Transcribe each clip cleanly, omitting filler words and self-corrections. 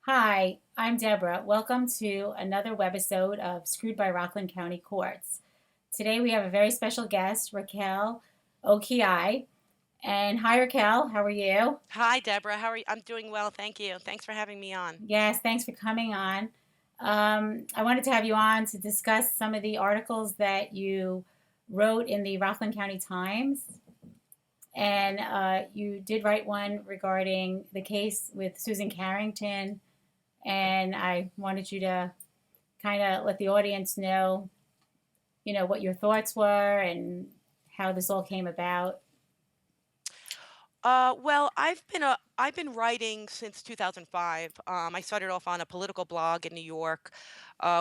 Hi, I'm Deborah. Welcome to another webisode of Screwed by Rockland County Courts. Today we have a very special guest, Raquel Okyay. And hi, Raquel. How are you? Hi, Deborah. How are you? I'm doing well, thank you. Thanks for having me on. Yes, thanks for coming on. I wanted to have you on to discuss some of the articles that you wrote in the Rockland County Times. And you did write one regarding the case with Susan Carrington. And I wanted you to kind of let the audience know, what your thoughts were and how this all came about. Well, I've been writing since 2005. I started off on a political blog in New York,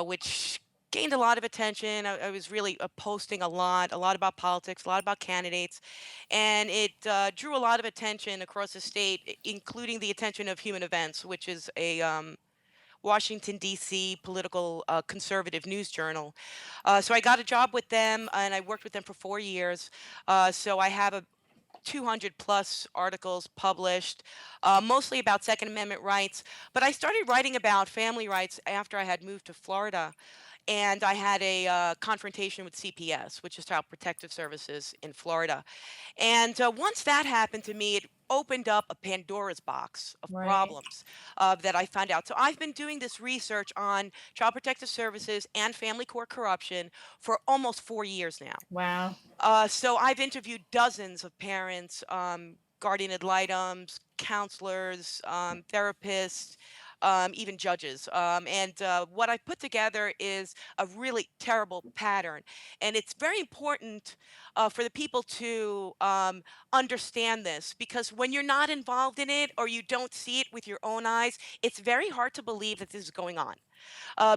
which gained a lot of attention. I was really posting a lot about politics, a lot about candidates, and it drew a lot of attention across the state, including the attention of Human Events, which is a Washington, D.C. political conservative news journal. So I got a job with them and I worked with them for 4 years. So I have a 200 plus articles published, mostly about Second Amendment rights. But I started writing about family rights after I had moved to Florida. And I had a confrontation with CPS, which is Child Protective Services in Florida. And once that happened to me, it opened up a Pandora's box of Right. problems that I found out. So I've been doing this research on Child Protective Services and family court corruption for almost 4 years now. Wow. So I've interviewed dozens of parents, guardian ad litems, counselors, therapists, even judges. And what I put together is a really terrible pattern. And it's very important for the people to understand this because when you're not involved in it or you don't see it with your own eyes, it's very hard to believe that this is going on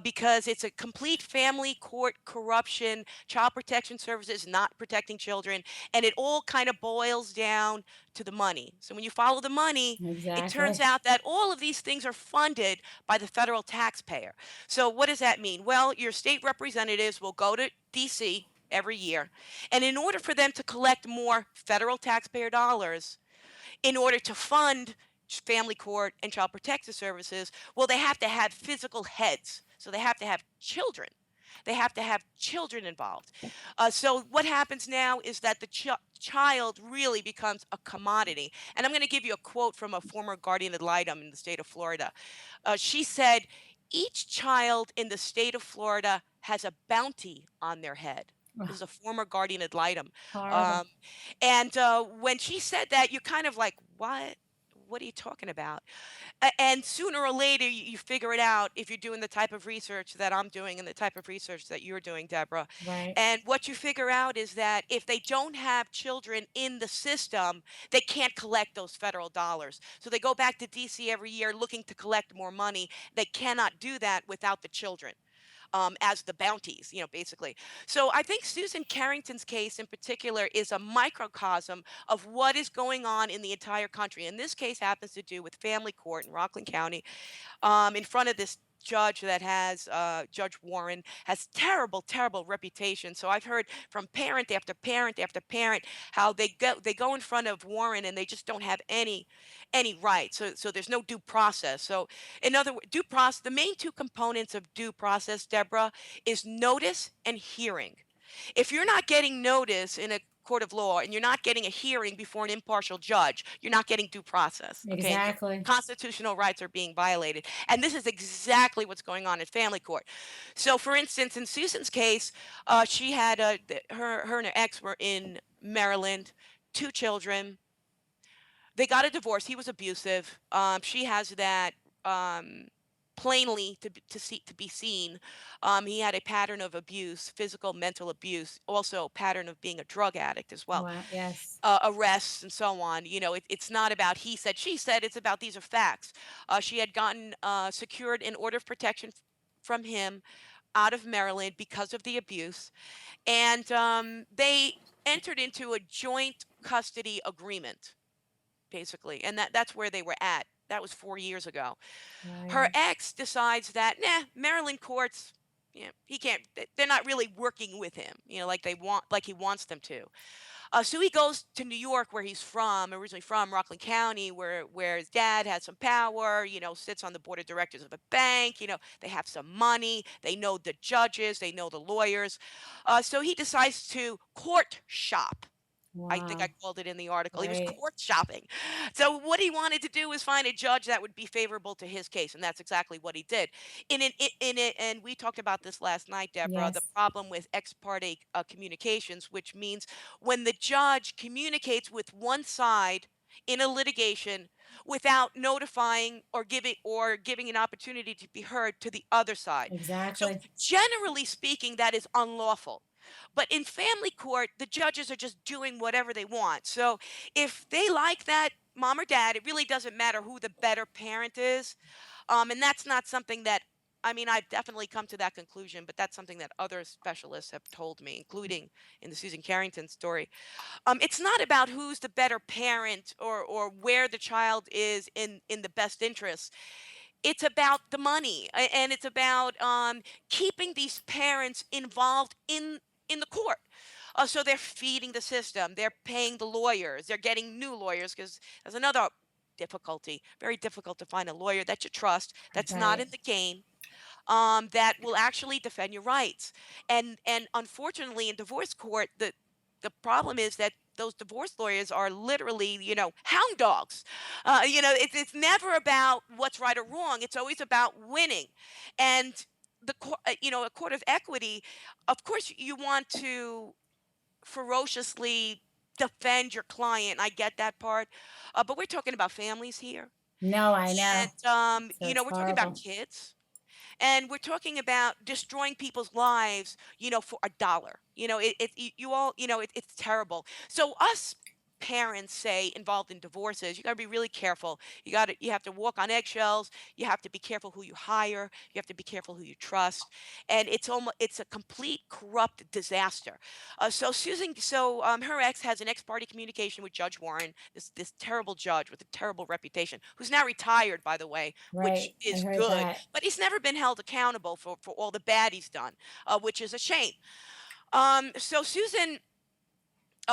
because it's a complete family court corruption, child protection services not protecting children, and it all kind of boils down to the money. So when you follow the money, it turns Exactly. out that all of these things are funded by the federal taxpayer. So what does that mean? Well, your state representatives will go to DC every year, and in order for them to collect more federal taxpayer dollars, in order to fund family court and child protective services, well, they have to have physical heads. So they have to have children. They have to have children involved. So what happens now is that the child really becomes a commodity. And I'm going to give you a quote from a former guardian ad litem in the state of Florida. She said, "Each child in the state of Florida has a bounty on their head." Ugh, This is a former guardian ad litem. horrible. Um, and when she said that, you're kind of like, what? What are you talking about? And sooner or later, you figure it out if you're doing the type of research that I'm doing and the type of research that you're doing, Deborah. Right. And what you figure out is that if they don't have children in the system, they can't collect those federal dollars. So they go back to DC every year looking to collect more money. They cannot do that without the children as the bounties, basically. So I think Susan Carrington's case in particular is a microcosm of what is going on in the entire country. And this case happens to do with family court in Rockland County in front of this judge that has Judge Warren has terrible reputation. So I've heard from parent after parent after parent how they go in front of Warren and they just don't have any rights. So there's no due process. So in other words, due process, the main two components of due process, Deborah, is notice and hearing. If you're not getting notice in a court of law and you're not getting a hearing before an impartial judge, you're not getting due process, okay? And your Exactly. constitutional rights are being violated. And this is exactly what's going on in family court. So, for instance, in Susan's case, she had her and her ex were in Maryland, two children. They got a divorce. He was abusive. She has that plainly to be seen. He had a pattern of abuse, physical, mental abuse, also a pattern of being a drug addict as well. Wow. Yes. Arrests and so on. It's not about he said, she said. It's about these are facts. She had gotten secured an order of protection from him out of Maryland because of the abuse, and they entered into a joint custody agreement basically. And that's where they were at. That was 4 years ago. Her Right. ex decides that, nah, Maryland courts, he can't. They're not really working with him, like he wants them to. So he goes to New York, where he's from, originally from Rockland County, where his dad has some power, sits on the board of directors of a bank. They have some money. They know the judges. They know the lawyers. So he decides to court shop. I think I Wow. called it in the article. He was Right. court shopping. So what he wanted to do was find a judge that would be favorable to his case, and that's exactly what he did. In it, and we talked about this last night, Deborah. The Yes. problem with ex parte communications, which means when the judge communicates with one side in a litigation without notifying or giving an opportunity to be heard to the other side. So Exactly. generally speaking, that is unlawful. But in family court, the judges are just doing whatever they want. So if they like that mom or dad, it really doesn't matter who the better parent is. And that's not something that, I mean, I've definitely come to that conclusion, but that's something that other specialists have told me, including in the Susan Carrington story. It's not about who's the better parent or where the child is in the best interest. It's about the money, and it's about keeping these parents involved in the court. So they're feeding the system, they're paying the lawyers, they're getting new lawyers, because there's another difficulty. Very difficult to find a lawyer that you trust, that's not Right. in the game, that will actually defend your rights. And unfortunately, in divorce court, the problem is that those divorce lawyers are literally, hound dogs. It's never about what's right or wrong. It's always about winning. And a court of equity, of course, you want to ferociously defend your client. I get that part, but we're talking about families here, No, I know. and So it's we're talking about horrible. kids, and we're talking about destroying people's lives, for a dollar. You all, it's terrible. So us parents, say, involved in divorces, you got to be really careful. You have to walk on eggshells. You have to be careful who you hire. You have to be careful who you trust. And it's a complete corrupt disaster. Her ex has an ex-party communication with Judge Warren, this terrible judge with a terrible reputation, who's now retired, by the way, which Right. I is heard good, that. but he's never been held accountable for all the bad he's done, which is a shame. So Susan,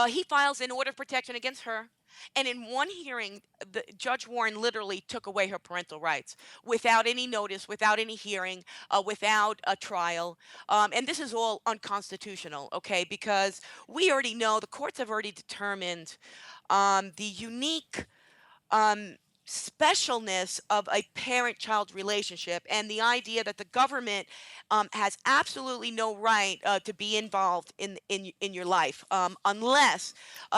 he files an order of protection against her. And in one hearing, the Judge Warren literally took away her parental rights without any notice, without any hearing, without a trial. And this is all unconstitutional, okay? Because we already know, the courts have already determined the unique um, specialness of a parent-child relationship, and the idea that the government has absolutely no right to be involved in your life, unless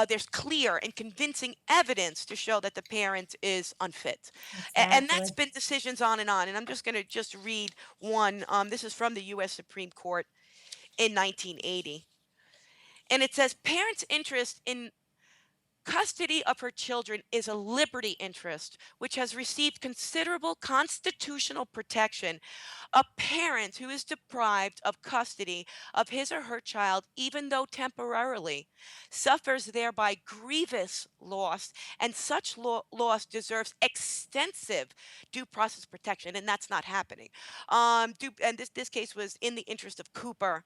there's clear and convincing evidence to show that the parent is unfit. And that's Exactly. been decisions on and on. And I'm just going to just read one. This is from the U.S. Supreme Court in 1980. And it says, parents' interest in custody of her children is a liberty interest which has received considerable constitutional protection. A parent who is deprived of custody of his or her child, even though temporarily, suffers thereby grievous loss, and such loss deserves extensive due process protection, and that's not happening. And this case was in the interest of Cooper.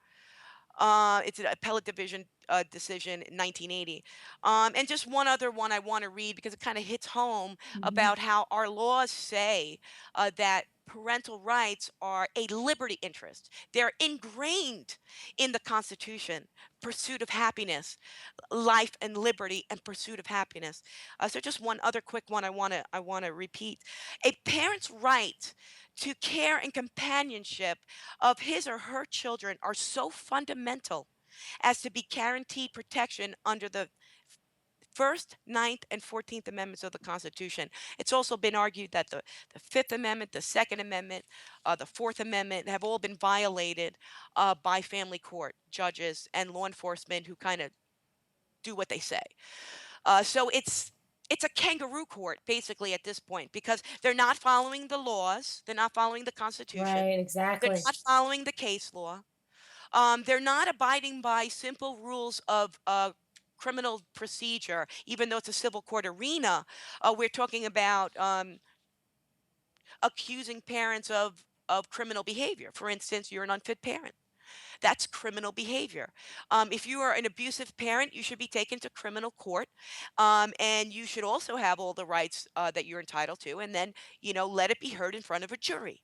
It's an appellate division decision in 1980. And just one other one I want to read because it kind of hits home Hmm. about how our laws say that parental rights are a liberty interest. They're ingrained in the Constitution. Pursuit of happiness, life and liberty, and pursuit of happiness. So just one other quick one I want to repeat. A parent's right to care and companionship of his or her children are so fundamental as to be guaranteed protection under the First, Ninth, and 14th Amendments of the Constitution. It's also been argued that the Fifth Amendment, the Second Amendment, the Fourth Amendment have all been violated by family court judges and law enforcement who kind of do what they say. So it's a kangaroo court basically at this point because they're not following the laws, they're not following the Constitution, Right. they're Exactly. not following the case law, they're not abiding by simple rules of criminal procedure, even though it's a civil court arena. We're talking about accusing parents of criminal behavior. For instance, you're an unfit parent. That's criminal behavior. If you are an abusive parent, you should be taken to criminal court, and you should also have all the rights that you're entitled to, and then let it be heard in front of a jury.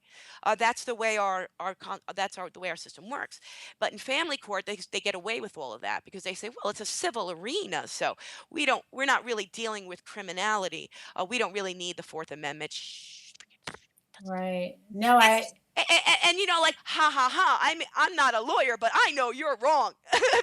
That's the way the way our system works. But in family court, they get away with all of that because they say, well, it's a civil arena, so we're not really dealing with criminality. We don't really need the Fourth Amendment. Shh, Right. No, and, I and like, ha ha ha, I'm not a lawyer, but I know you're wrong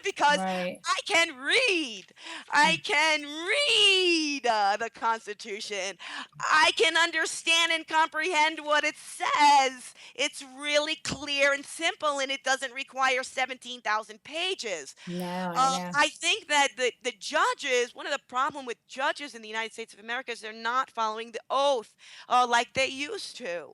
because right. I can read. I can read the Constitution. I can understand and comprehend what it says. It's really clear and simple, and it doesn't require 17,000 pages. No, I know. I think that the judges, one of the problem with judges in the United States of America is they're not following the oath like they used to.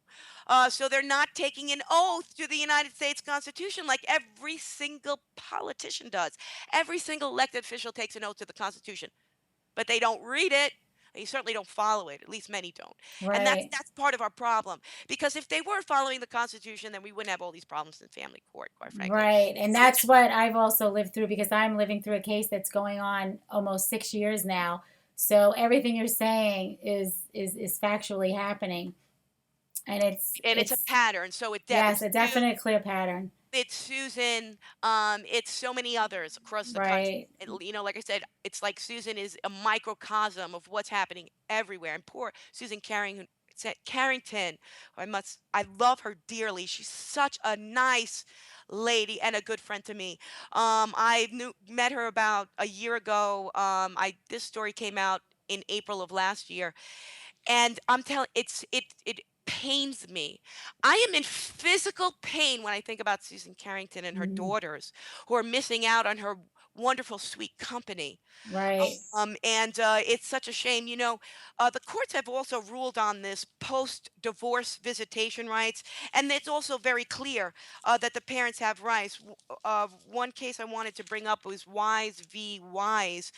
So they're not taking an oath to the United States Constitution like every single politician does. Every single elected official takes an oath to the Constitution, but they don't read it. They certainly don't follow it. At least many don't. And Right. that's part of our problem. Because if they were following the Constitution, then we wouldn't have all these problems in family court, quite frankly. Right. And that's what I've also lived through because I'm living through a case that's going on almost 6 years now. So everything you're saying is factually happening. And And it's a it's pattern. So yes, it's a you, definite clear pattern. it's Susan, it's so many others across the country. Right. Like I said, it's like Susan is a microcosm of what's happening everywhere. And poor Susan Carrington, I love her dearly. She's such a nice lady and a good friend to me. Met her about a year ago. This story came out in April of last year, and I'm telling it pains me. I am in physical pain when I think about Susan Carrington and her Mhm. daughters who are missing out on her wonderful, sweet company. Right. And It's such a shame. The courts have also ruled on this post-divorce visitation rights, and it's also very clear that the parents have rights. One case I wanted to bring up was Wise v. Wise.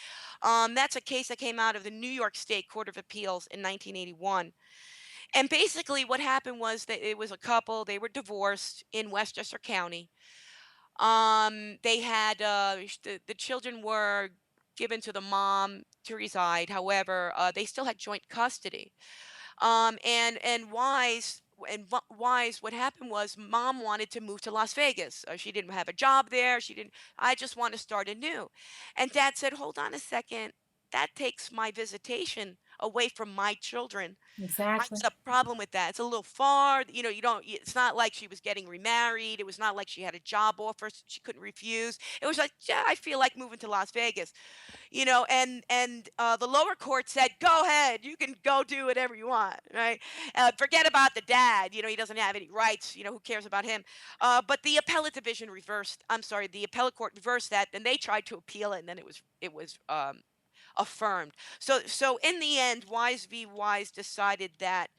That's a case that came out of the New York State Court of Appeals in 1981. And basically, what happened was that it was a couple. They were divorced in Westchester County. They had the children were given to the mom to reside. However, they still had joint custody. Wise, what happened was mom wanted to move to Las Vegas. She didn't have a job there. She didn't. I just want to start anew. And dad said, "Hold on a second. That takes my visitation away from my children. I Exactly. got a problem with that. It's a little far. You don't, it's not like she was getting remarried. It was not like she had a job offer she couldn't refuse. It was like, yeah, I feel like moving to Las Vegas, and the lower court said, go ahead, you can go do whatever you want, right? Forget about the dad. He doesn't have any rights. Who cares about him? But the appellate division reversed. I'm sorry, the appellate court reversed that. Then they tried to appeal it, and then it was affirmed. So in the end, Wise v. Wise decided that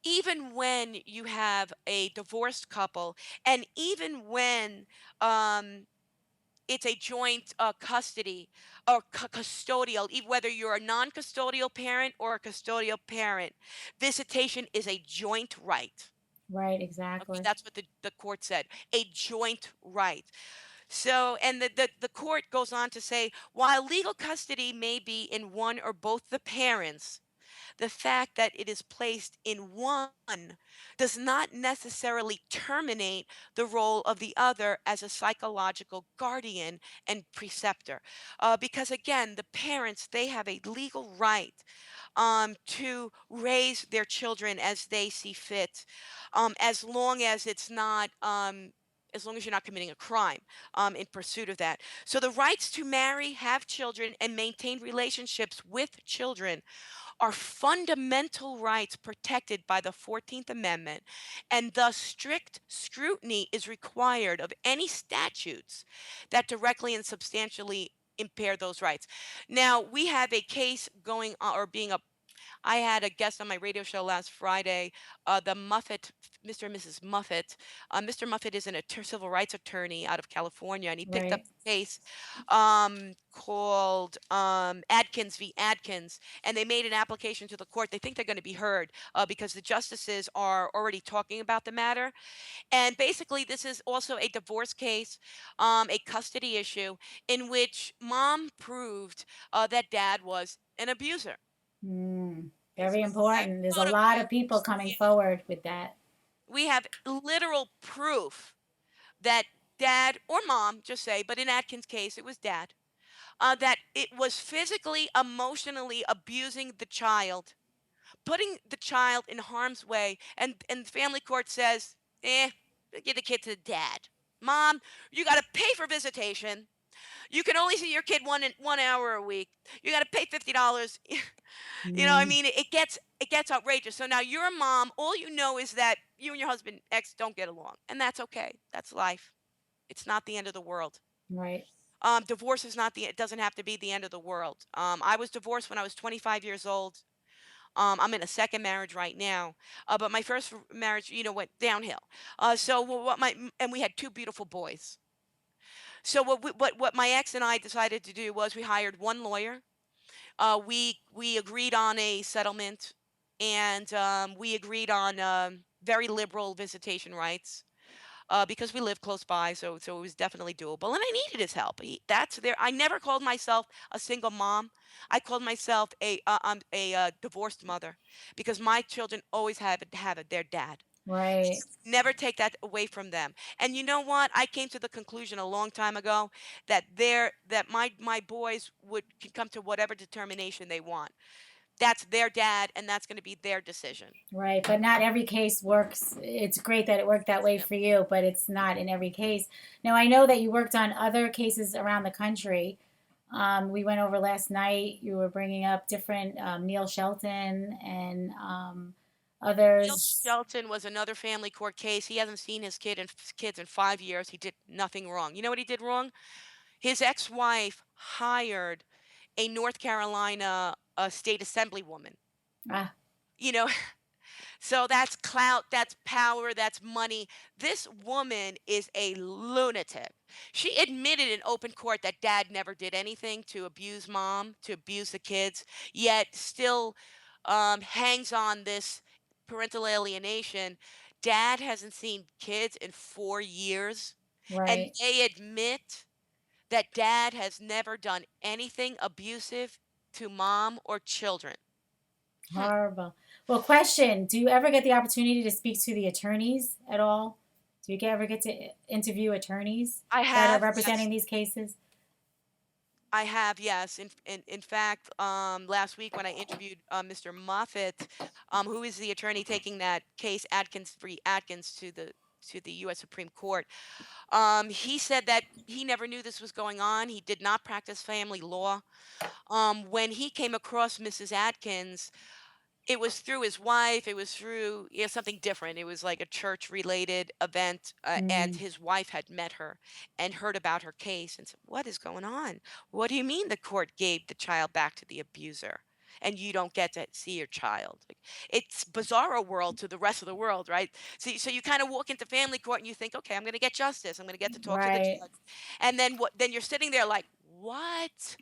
even when you have a divorced couple, and even when um, it's a joint custody or custodial, whether you're a non-custodial parent or a custodial parent, visitation is a joint right. Right, Okay, exactly. that's what the court said, a joint right. So, and the court goes on to say, while legal custody may be in one or both the parents, the fact that it is placed in one does not necessarily terminate the role of the other as a psychological guardian and preceptor. Because again, the parents, they have a legal right to raise their children as they see fit, as long as it's not. As long as you're not committing a crime in pursuit of that. So, the rights to marry, have children, and maintain relationships with children are fundamental rights protected by the 14th Amendment, and thus strict scrutiny is required of any statutes that directly and substantially impair those rights. Now, we have a case going on or being I had a guest on my radio show last Friday, the Muffet, Mr. and Mrs. Muffet. Mr. Muffet is civil rights attorney out of California, and he picked up Right. a case called Adkins v. Adkins, and they made an application to the court. They think they're going to be heard because the justices are already talking about the matter. And basically, this is also a divorce case, a custody issue in which mom proved that dad was an abuser. Mm, It's very I important. There's a thought lot about of people this. coming Yeah. forward with that. We have literal proof that dad or mom, just say, but in Atkins' case, it was dad, that it was physically, emotionally abusing the child, putting the child in harm's way. And the family court says, give the kid to the dad. Mom, you got to pay for visitation. You can only see your kid 1 hour a week. You got to pay $50. I Mm, mean, it gets outrageous. So now you're a mom. All you know is that you and your husband ex don't get along, and that's okay. That's life. It's not the end of the world. right. Divorce is not the. It doesn't have to be the end of the world. I was divorced when I was 25 years old. I'm in a second marriage right now, but my first marriage, went downhill. So what my and we had two beautiful boys. So what my ex and I decided to do was we hired one lawyer. We agreed on a settlement, and we agreed on very liberal visitation rights because we live close by, so it was definitely doable. And I needed his help. That's there. I never called myself a single mom. I called myself a divorced mother because my children always have their dad. Right. Never take that away from them. And you know what? I came to the conclusion a long time ago that my boys would can come to whatever determination they want. That's their dad, and that's going to be their decision. Right, but not every case works. It's great that it worked that way Yeah. for you, but it's not in every case. Now, I know that you worked on other cases around the country. We went over last night. You were bringing up different Neil Shelton and Neil others. Shelton was another family court case. He hasn't seen kids in 5 years. He did nothing wrong. You know what he did wrong? His ex-wife hired a North Carolina state assemblywoman. Ah, You know, So that's clout, that's power, that's money. This woman is a lunatic. She admitted in open court that dad never did anything to abuse mom, to abuse the kids, yet still hangs on this parental alienation. Dad hasn't seen kids in 4 years, and right. they admit that dad has never done anything abusive to mom or children. Hmm. Horrible. Well, question: do you ever get the opportunity to speak to the attorneys at all? Do you ever get to interview attorneys I that are have, yes. representing these cases? I have, yes. In fact, last week when I interviewed Mr. Moffat, who is the attorney taking that case Atkins v. Atkins to the U.S. Supreme Court, he said that he never knew this was going on. He did not practice family law. When he came across Mrs. Atkins, it was through his wife, it was through, something different. It was like a church-related event, and Mm, his wife had met her and heard about her case and said, "What is going on? What do you mean the court gave the child back to the abuser, and you don't get to see your child?" Like, it's bizarro world to the rest of the world, right? So you kind of walk into family court and you think, "Okay, I'm gonna get justice. I'm gonna get to talk to the right. judge." And then then you're sitting there like, "What?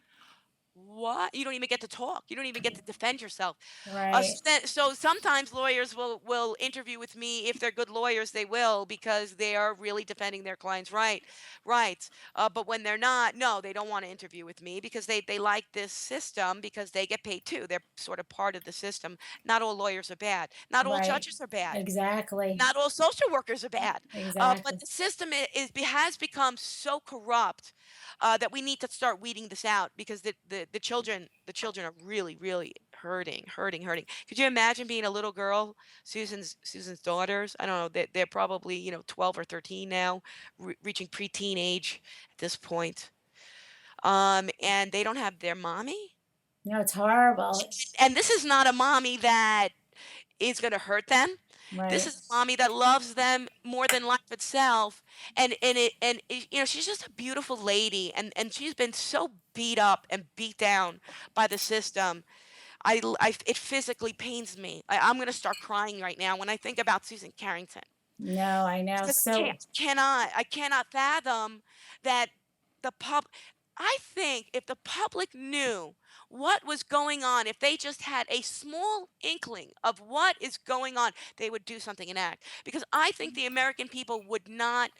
What? You don't even get to talk. You don't even get to defend yourself." Right. So sometimes lawyers will interview with me if they're good lawyers. They will because they are really defending their client's rights. But when they're not, no, they don't want to interview with me because they like this system because they get paid too. They're sort of part of the system. Not all lawyers are bad. Not all Right. judges are bad. Exactly. Not all social workers are bad, but Exactly. the system has become so corrupt that we need to start weeding this out because the children are really really hurting. Could you imagine being a little girl, Susan's daughters? I don't know. They're probably 12 or 13 now, reaching preteen age at this point, and they don't have their mommy. No, it's horrible. And this is not a mommy that is going to hurt them. This Right. is a mommy that loves them more than life itself, she's just a beautiful lady, and she's been so beat up and beat down by the system. It physically pains me. I'm going to start crying right now when I think about Susan Carrington. No, I know. Because So, I cannot fathom that the pub I think if the public knew what was going on, if they just had a small inkling of what is going on, they would do something and act. Because I think the American people would not,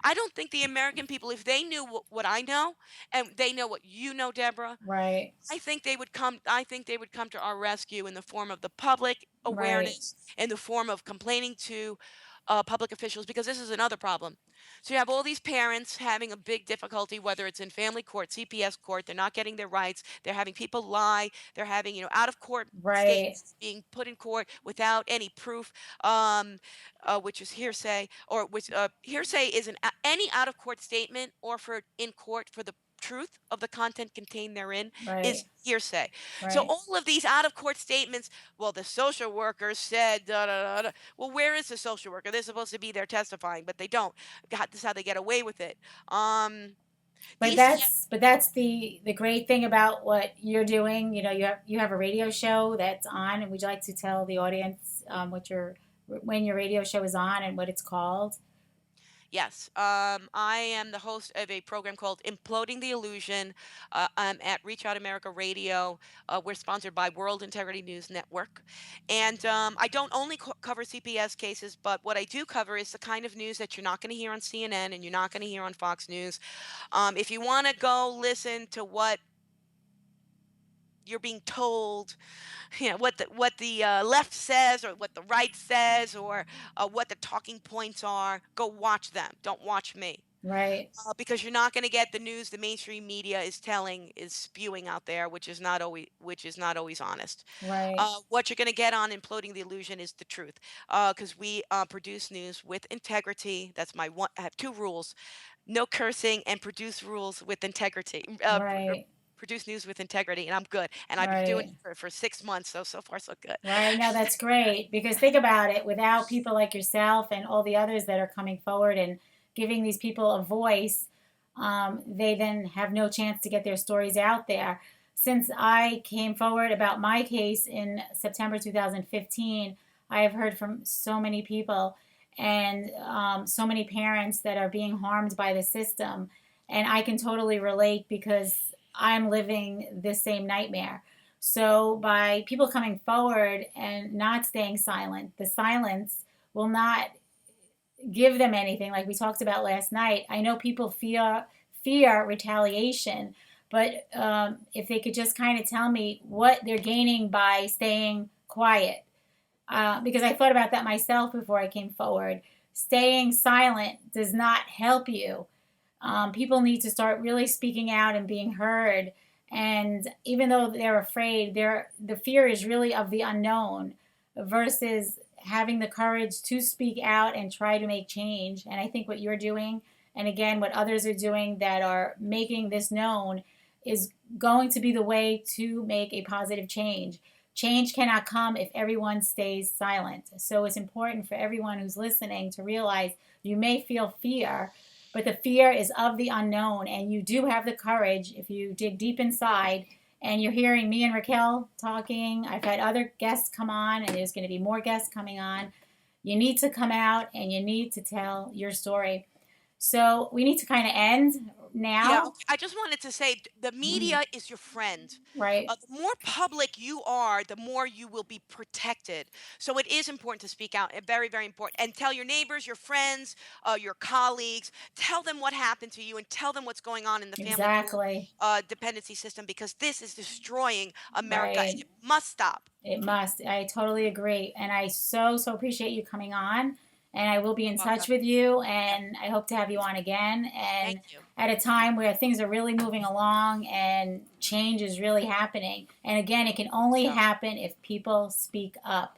I don't think the American people, if they knew what I know and they know what you know, Deborah, right, I think they would come to our rescue in the form of the public right, awareness, in the form of complaining to public officials, because this is another problem. So you have all these parents having a big difficulty, whether it's in family court, CPS court, they're not getting their rights. They're having people lie. They're having, out of court right, statements being put in court without any proof, which is hearsay, or which hearsay is any out of court statement offered in court for the truth of the content contained therein is right, hearsay. So right, all of these out of court statements, well, the social worker said, da, da, da, da. Well, where is the social worker? They're supposed to be there testifying, but they don't. God, this is how they get away with it. But DCF, that's the great thing about what you're doing. You have a radio show that's on, and would you like to tell the audience when your radio show is on and what it's called? yes. I am the host of a program called Imploding the Illusion. I'm at Reach Out America Radio. We're sponsored by World Integrity News Network. And I don't only cover CPS cases, but what I do cover is the kind of news that you're not going to hear on CNN and you're not going to hear on Fox News. If you want to go listen to what you're being told, what the left says or what the right says, or what the talking points are, go watch them. Don't watch me. Right, Because you're not going to get the news the mainstream media is spewing out there, which is not always honest. right, What you're going to get on Imploding the Illusion is the truth, because we produce news with integrity. That's my one. I have two rules: no cursing, and produce rules with integrity. right, Produce news with integrity, and I'm good. And I've been doing right. it for 6 months, so far so good. Right. No, that's great because think about it. Without people like yourself and all the others that are coming forward and giving these people a voice, they then have no chance to get their stories out there. Since I came forward about my case in September 2015, I have heard from so many people and so many parents that are being harmed by the system. And I can totally relate because I'm living this same nightmare. So by people coming forward and not staying silent, the silence will not give them anything like we talked about last night. I know people fear retaliation, but if they could just kind of tell me what they're gaining by staying quiet, because I thought about that myself before I came forward. Staying silent does not help you. People need to start really speaking out and being heard. And even though they're afraid, the fear is really of the unknown versus having the courage to speak out and try to make change. And I think what you're doing, and again, what others are doing that are making this known, is going to be the way to make a positive change. Change cannot come if everyone stays silent. So it's important for everyone who's listening to realize you may feel fear, but the fear is of the unknown, and you do have the courage if you dig deep inside. And you're hearing me and Raquel talking. I've had other guests come on, and there's going to be more guests coming on. You need to come out and you need to tell your story. So we need to kind of end Yeah, now, okay, I just wanted to say the media is your friend. right? The more public you are, the more you will be protected. So it is important to speak out, very, very important. And tell your neighbors, your friends, your colleagues, tell them what happened to you and tell them what's going on in the family court Exactly, dependency system, because this is destroying America and right. it must stop. It must. I totally agree. And I so appreciate you coming on. And I will be in touch Welcome. with you. Yeah, And I hope to have you on again. thank And you. at a time where things are really moving along and change is really happening. And again, it can only So, happen if people speak up.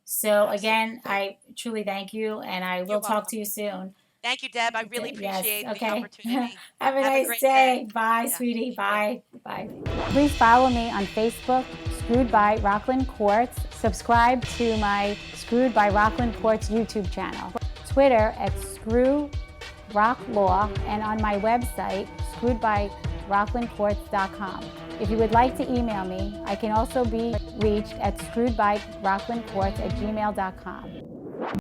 So absolutely. again, I truly thank you. And I You're will talk welcome. to you soon. Thank you, Deb. I really Okay, yes. appreciate the Okay. opportunity. Have a Have a nice great day. day. Bye, Yeah, sweetie. you too. Bye. Bye. Please follow me on Facebook, Screwed by Rockland Courts. Subscribe to my Screwed by Rockland Courts YouTube channel. Twitter at Screw Rock Law, and on my website, screwedbyrocklandcourts.com. If you would like to email me, I can also be reached at screwedbyrocklandcourts@gmail.com.